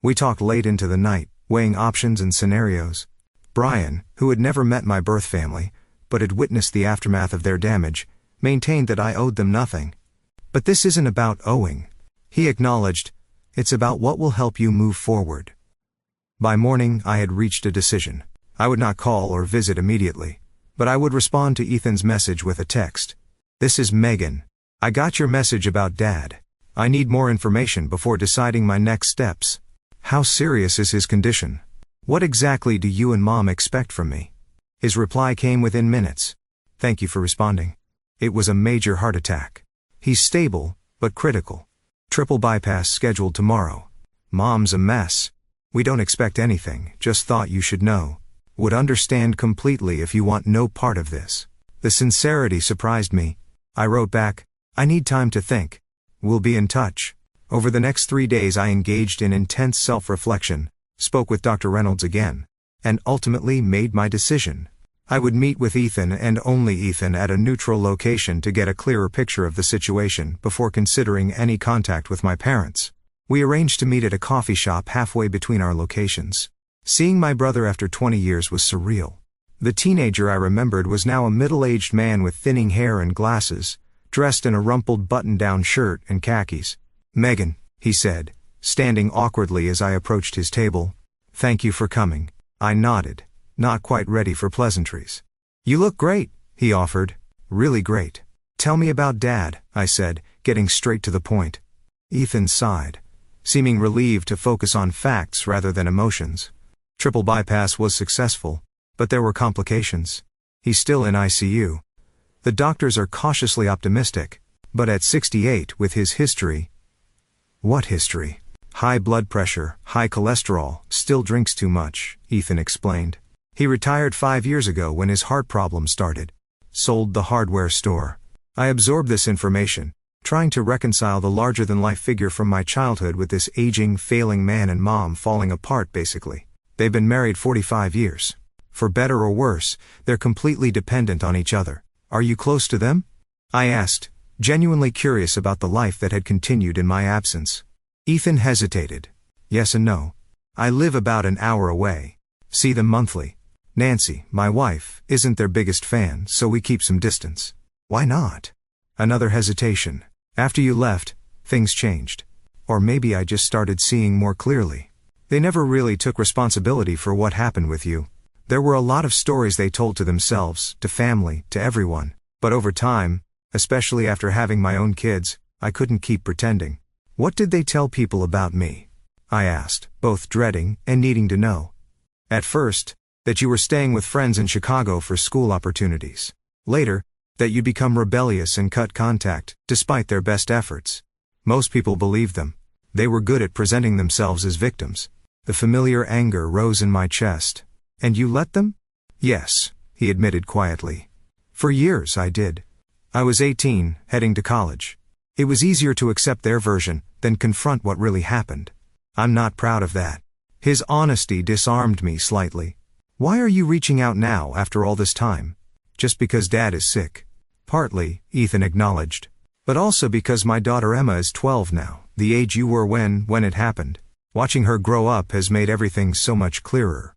We talked late into the night, weighing options and scenarios. Brian, who had never met my birth family, but had witnessed the aftermath of their damage, maintained that I owed them nothing. "But this isn't about owing," he acknowledged. "It's about what will help you move forward." By morning, I had reached a decision. I would not call or visit immediately, but I would respond to Ethan's message with a text. "This is Megan. I got your message about Dad. I need more information before deciding my next steps. How serious is his condition? What exactly do you and Mom expect from me?" His reply came within minutes. "Thank you for responding. It was a major heart attack. He's stable, but critical. Triple bypass scheduled tomorrow. Mom's a mess. We don't expect anything, just thought you should know. Would understand completely if you want no part of this." The sincerity surprised me. I wrote back, "I need time to think. We'll be in touch." Over the next 3 days I engaged in intense self-reflection, spoke with Dr. Reynolds again, and ultimately made my decision. I would meet with Ethan and only Ethan at a neutral location to get a clearer picture of the situation before considering any contact with my parents. We arranged to meet at a coffee shop halfway between our locations. Seeing my brother after 20 years was surreal. The teenager I remembered was now a middle-aged man with thinning hair and glasses, dressed in a rumpled button-down shirt and khakis. "Megan," he said, standing awkwardly as I approached his table. "Thank you for coming." I nodded. not quite ready for pleasantries. "You look great," he offered. "Really great." "Tell me about Dad," I said, getting straight to the point. Ethan sighed, seeming relieved to focus on facts rather than emotions. Triple bypass was successful, but there were complications. He's still in ICU. The doctors are cautiously optimistic, but at 68 with his history. What history? High blood pressure, high cholesterol, still drinks too much, Ethan explained. He retired 5 years ago when his heart problem started. Sold the hardware store. I absorbed this information, trying to reconcile the larger-than-life figure from my childhood with this aging, failing man and mom falling apart basically. They've been married 45 years. For better or worse, they're completely dependent on each other. "Are you close to them?" I asked, genuinely curious about the life that had continued in my absence. Ethan hesitated. "Yes and no. I live about an hour away. See them monthly. Nancy, my wife, isn't their biggest fan, so we keep some distance." "Why not?" Another hesitation. "After you left, things changed. Or maybe I just started seeing more clearly. They never really took responsibility for what happened with you. There were a lot of stories they told to themselves, to family, to everyone. But over time, especially after having my own kids, I couldn't keep pretending." "What did they tell people about me?" I asked, both dreading and needing to know. "At first, that you were staying with friends in Chicago for school opportunities. Later, that you'd become rebellious and cut contact, despite their best efforts. Most people believed them. They were good at presenting themselves as victims." The familiar anger rose in my chest. "And you let them?" "Yes," he admitted quietly. "For years I did. I was 18, heading to college. It was easier to accept their version than confront what really happened. I'm not proud of that." His honesty disarmed me slightly. "Why are you reaching out now after all this time?" "Just because Dad is sick." "Partly," Ethan acknowledged. "But also because my daughter Emma is 12 now, the age you were when it happened. Watching her grow up has made everything so much clearer.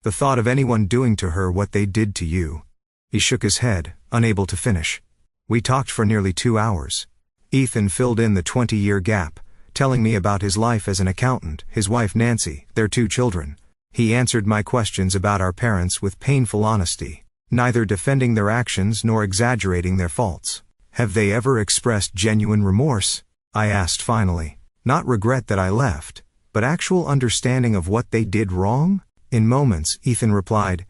The thought of anyone doing to her what they did to you." He shook his head, unable to finish. We talked for nearly 2 hours. Ethan filled in the 20-year gap, telling me about his life as an accountant, his wife Nancy, their 2 children. He answered my questions about our parents with painful honesty, neither defending their actions nor exaggerating their faults. "Have they ever expressed genuine remorse?" I asked finally. "Not regret that I left, but actual understanding of what they did wrong?" "In moments," Ethan replied.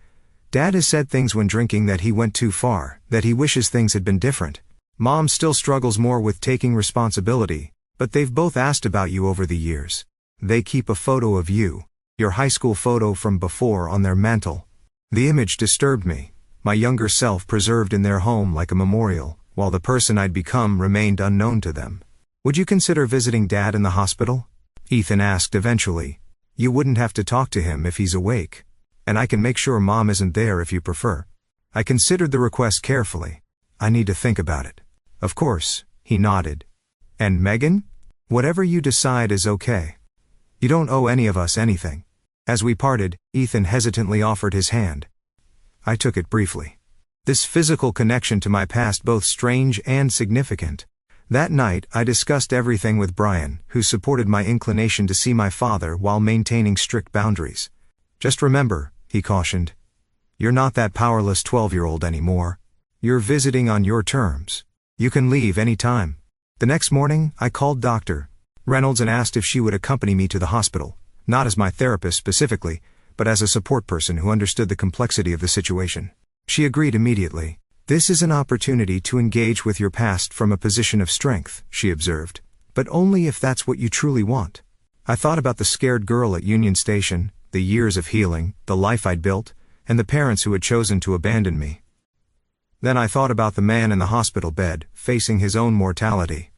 "Dad has said things when drinking that he went too far, that he wishes things had been different. Mom still struggles more with taking responsibility, but they've both asked about you over the years. They keep a photo of you, your high school photo from before, on their mantle." The image disturbed me, my younger self preserved in their home like a memorial, while the person I'd become remained unknown to them. "Would you consider visiting Dad in the hospital?" Ethan asked eventually. "You wouldn't have to talk to him if he's awake. And I can make sure Mom isn't there if you prefer." I considered the request carefully. "I need to think about it." "Of course," he nodded. "And Megan? Whatever you decide is okay. You don't owe any of us anything." As we parted, Ethan hesitantly offered his hand. I took it briefly. This physical connection to my past both strange and significant. That night I discussed everything with Brian, who supported my inclination to see my father while maintaining strict boundaries. "Just remember," he cautioned, "you're not that powerless 12-year-old anymore. You're visiting on your terms. You can leave any time." The next morning, I called Dr. Reynolds and asked if she would accompany me to the hospital, not as my therapist specifically, but as a support person who understood the complexity of the situation. She agreed immediately. "This is an opportunity to engage with your past from a position of strength," she observed, "but only if that's what you truly want." I thought about the scared girl at Union Station, the years of healing, the life I'd built, and the parents who had chosen to abandon me. Then I thought about the man in the hospital bed, facing his own mortality.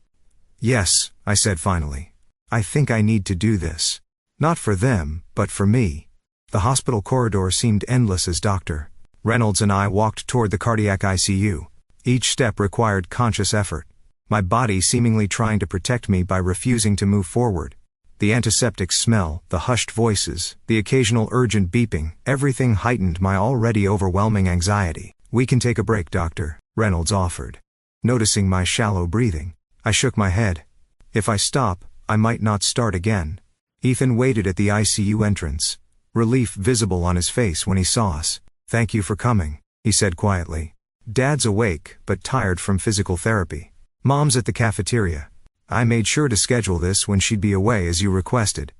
"Yes," I said finally. "I think I need to do this. Not for them, but for me." The hospital corridor seemed endless as Dr. Reynolds and I walked toward the cardiac ICU. Each step required conscious effort, my body seemingly trying to protect me by refusing to move forward. The antiseptic smell, the hushed voices, the occasional urgent beeping, everything heightened my already overwhelming anxiety. "We can take a break, Dr. Reynolds offered. Noticing my shallow breathing, I shook my head. If I stop, I might not start again. Ethan waited at the ICU entrance. relief visible on his face when he saw us. "Thank you for coming," he said quietly. "Dad's awake, but tired from physical therapy. Mom's at the cafeteria. I made sure to schedule this when she'd be away as you requested."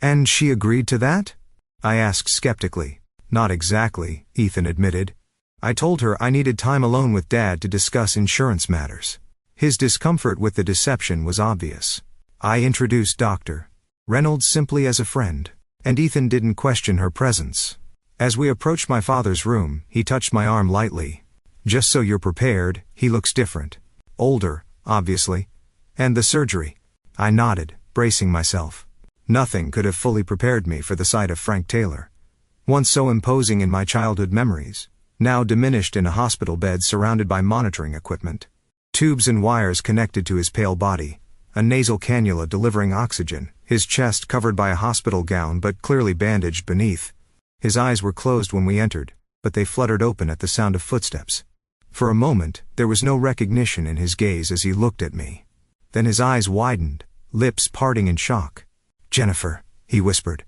"And she agreed to that?" I asked skeptically. "Not exactly," Ethan admitted. "I told her I needed time alone with Dad to discuss insurance matters." His discomfort with the deception was obvious. I introduced Dr. Reynolds simply as a friend, and Ethan didn't question her presence. As we approached my father's room, he touched my arm lightly. "Just so you're prepared, he looks different. Older, obviously. And the surgery." I nodded, bracing myself. Nothing could have fully prepared me for the sight of Frank Taylor. Once so imposing in my childhood memories, now diminished in a hospital bed surrounded by monitoring equipment. Tubes and wires connected to his pale body, a nasal cannula delivering oxygen, his chest covered by a hospital gown but clearly bandaged beneath. His eyes were closed when we entered, but they fluttered open at the sound of footsteps. For a moment, there was no recognition in his gaze as he looked at me. Then his eyes widened, lips parting in shock. "Jennifer," he whispered.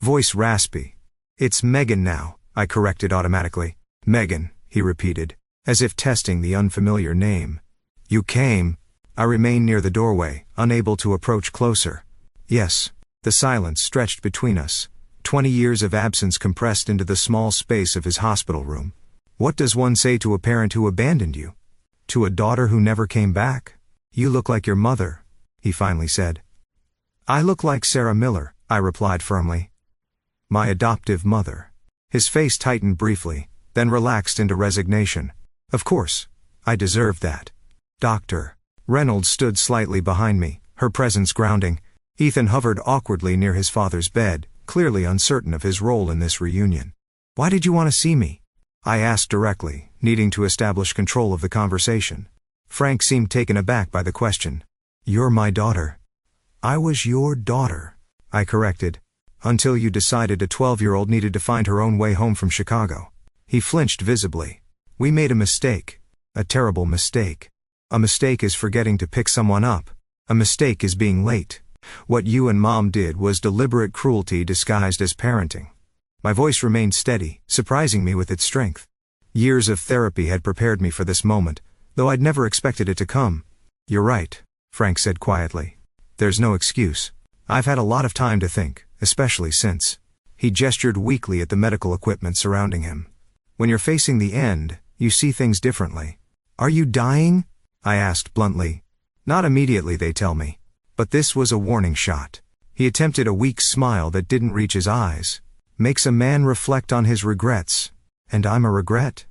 Voice raspy. "It's Megan now," I corrected automatically. "Megan," he repeated, as if testing the unfamiliar name. "You came." I remained near the doorway, unable to approach closer. "Yes." The silence stretched between us, 20 years of absence compressed into the small space of his hospital room. "What does one say to a parent who abandoned you? To a daughter who never came back?" "You look like your mother," he finally said. "I look like Sarah Miller," I replied firmly. "My adoptive mother." His face tightened briefly, then relaxed into resignation. "Of course. I deserved that." Dr. Reynolds stood slightly behind me, her presence grounding. Ethan hovered awkwardly near his father's bed, clearly uncertain of his role in this reunion. "Why did you want to see me?" I asked directly, needing to establish control of the conversation. Frank seemed taken aback by the question. "You're my daughter." "I was your daughter," I corrected, "until you decided a 12-year-old needed to find her own way home from Chicago." He flinched visibly. "We made a mistake. A terrible mistake. A mistake is forgetting to pick someone up. A mistake is being late. What you and Mom did was deliberate cruelty disguised as parenting." My voice remained steady, surprising me with its strength. Years of therapy had prepared me for this moment, though I'd never expected it to come. "You're right," Frank said quietly. "There's no excuse. I've had a lot of time to think, especially since." He gestured weakly at the medical equipment surrounding him. "When you're facing the end, you see things differently." "Are you dying?" I asked bluntly. "Not immediately, they tell me. But this was a warning shot." He attempted a weak smile that didn't reach his eyes. "Makes a man reflect on his regrets. And I'm a regret?"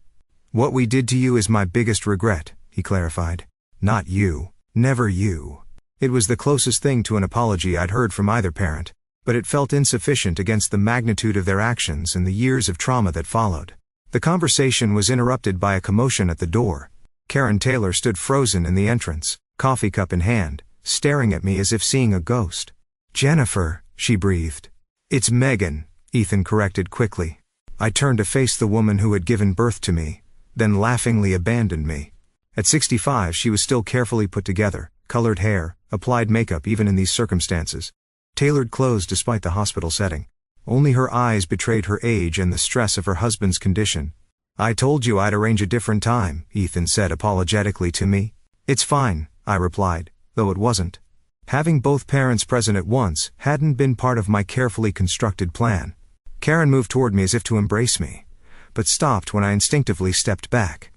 "What we did to you is my biggest regret," he clarified. "Not you. Never you." It was the closest thing to an apology I'd heard from either parent, but it felt insufficient against the magnitude of their actions and the years of trauma that followed. The conversation was interrupted by a commotion at the door. Karen Taylor stood frozen in the entrance, coffee cup in hand, staring at me as if seeing a ghost. "Jennifer," she breathed. "It's Megan," Ethan corrected quickly. I turned to face the woman who had given birth to me, then laughingly abandoned me. At 65 she was still carefully put together, colored hair, applied makeup even in these circumstances, tailored clothes despite the hospital setting. Only her eyes betrayed her age and the stress of her husband's condition. "I told you I'd arrange a different time," Ethan said apologetically to me. "It's fine," I replied, though it wasn't. Having both parents present at once hadn't been part of my carefully constructed plan. Karen moved toward me as if to embrace me, but stopped when I instinctively stepped back.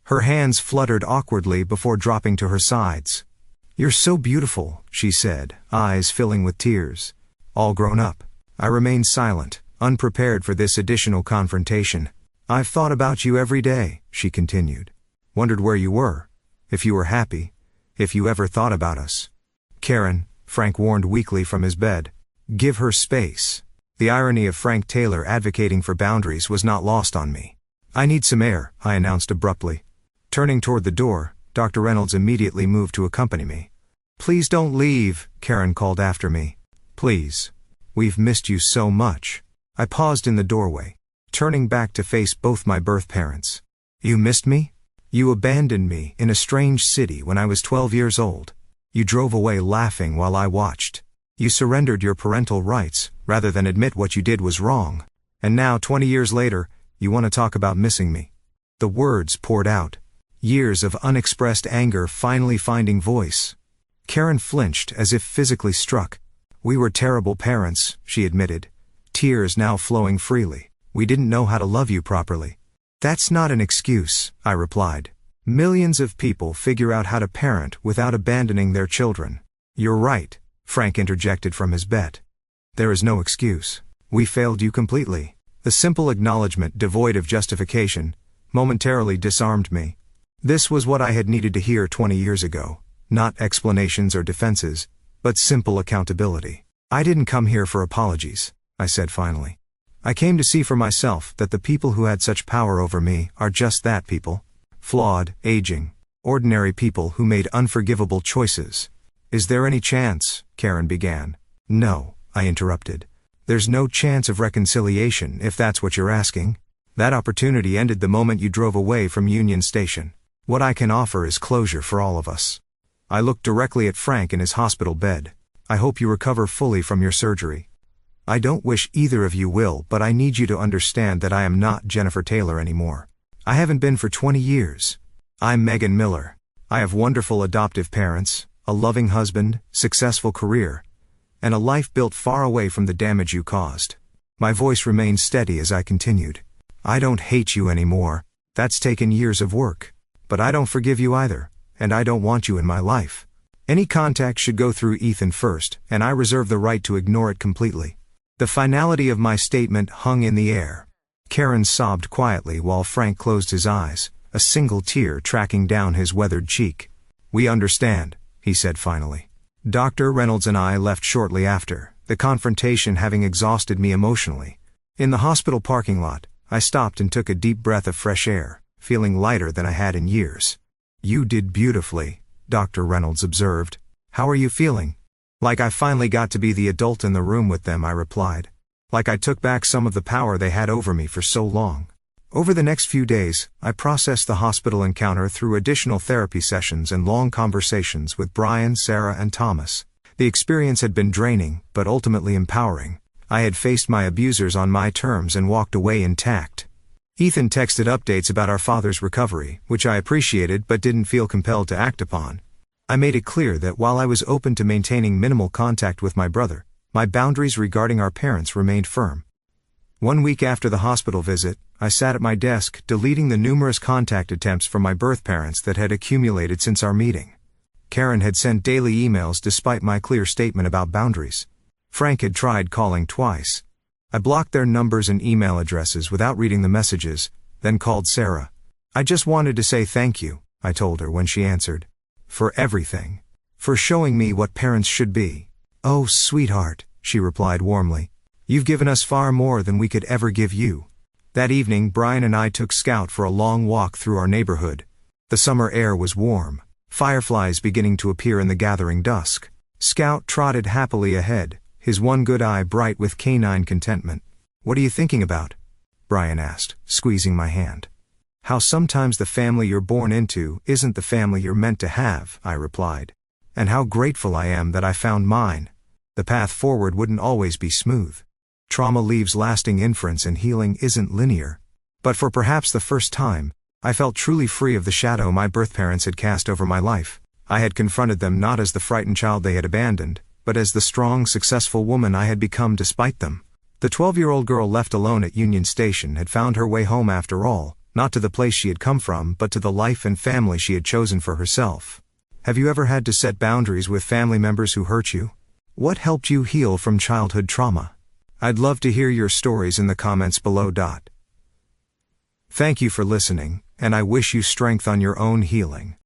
Her hands fluttered awkwardly before dropping to her sides. "You're so beautiful," she said, eyes filling with tears. "All grown up." I remained silent, unprepared for this additional confrontation. "I've thought about you every day," she continued. "Wondered where you were, if you were happy, if you ever thought about us." "Karen," Frank warned weakly from his bed. "Give her space." The irony of Frank Taylor advocating for boundaries was not lost on me. "I need some air," I announced abruptly. Turning toward the door, Dr. Reynolds immediately moved to accompany me. "Please don't leave," Karen called after me. "Please. We've missed you so much." I paused in the doorway, turning back to face both my birth parents. "You missed me? You abandoned me in a strange city when I was 12 years old. You drove away laughing while I watched. You surrendered your parental rights, rather than admit what you did was wrong. And now, 20 years later, you want to talk about missing me. The words poured out. Years of unexpressed anger finally finding voice. Karen flinched as if physically struck. We were terrible parents, she admitted. Tears now flowing freely. We didn't know how to love you properly. That's not an excuse, I replied. Millions of people figure out how to parent without abandoning their children. You're right, Frank interjected from his bed. There is no excuse. We failed you completely. The simple acknowledgement, devoid of justification, momentarily disarmed me. This was what I had needed to hear 20 years ago. Not explanations or defenses, but simple accountability. I didn't come here for apologies, I said finally. I came to see for myself that the people who had such power over me are just that, people. Flawed, aging, ordinary people who made unforgivable choices. Is there any chance? Karen began. No, I interrupted. There's no chance of reconciliation, if that's what you're asking. That opportunity ended the moment you drove away from Union Station. What I can offer is closure for all of us. I looked directly at Frank in his hospital bed. I hope you recover fully from your surgery. I don't wish either of you will, but I need you to understand that I am not Jennifer Taylor anymore. I haven't been for 20 years. I'm Megan Miller. I have wonderful adoptive parents, a loving husband, successful career, and a life built far away from the damage you caused. My voice remained steady as I continued. I don't hate you anymore. That's taken years of work. But I don't forgive you either, and I don't want you in my life. Any contact should go through Ethan first, and I reserve the right to ignore it completely. The finality of my statement hung in the air. Karen sobbed quietly while Frank closed his eyes, a single tear tracking down his weathered cheek. We understand, he said finally. Dr. Reynolds and I left shortly after, the confrontation having exhausted me emotionally. In the hospital parking lot, I stopped and took a deep breath of fresh air, feeling lighter than I had in years. You did beautifully, Dr. Reynolds observed. How are you feeling? Like I finally got to be the adult in the room with them, I replied. Like I took back some of the power they had over me for so long. Over the next few days, I processed the hospital encounter through additional therapy sessions and long conversations with Brian, Sarah, and Thomas. The experience had been draining, but ultimately empowering. I had faced my abusers on my terms and walked away intact. Ethan texted updates about our father's recovery, which I appreciated but didn't feel compelled to act upon. I made it clear that while I was open to maintaining minimal contact with my brother, my boundaries regarding our parents remained firm. 1 week after the hospital visit, I sat at my desk, deleting the numerous contact attempts from my birth parents that had accumulated since our meeting. Karen had sent daily emails despite my clear statement about boundaries. Frank had tried calling twice. I blocked their numbers and email addresses without reading the messages, then called Sarah. I just wanted to say thank you, I told her when she answered. For everything. For showing me what parents should be. Oh, sweetheart, she replied warmly. You've given us far more than we could ever give you. That evening, Brian and I took Scout for a long walk through our neighborhood. The summer air was warm, fireflies beginning to appear in the gathering dusk. Scout trotted happily ahead, his one good eye bright with canine contentment. What are you thinking about? Brian asked, squeezing my hand. How sometimes the family you're born into isn't the family you're meant to have, I replied. And how grateful I am that I found mine. The path forward wouldn't always be smooth. Trauma leaves lasting imprints and healing isn't linear. But for perhaps the first time, I felt truly free of the shadow my birth parents had cast over my life. I had confronted them not as the frightened child they had abandoned, but as the strong, successful woman I had become despite them. The 12-year-old girl left alone at Union Station had found her way home after all, not to the place she had come from but to the life and family she had chosen for herself. Have you ever had to set boundaries with family members who hurt you? What helped you heal from childhood trauma? I'd love to hear your stories in the comments below. Thank you for listening, and I wish you strength on your own healing.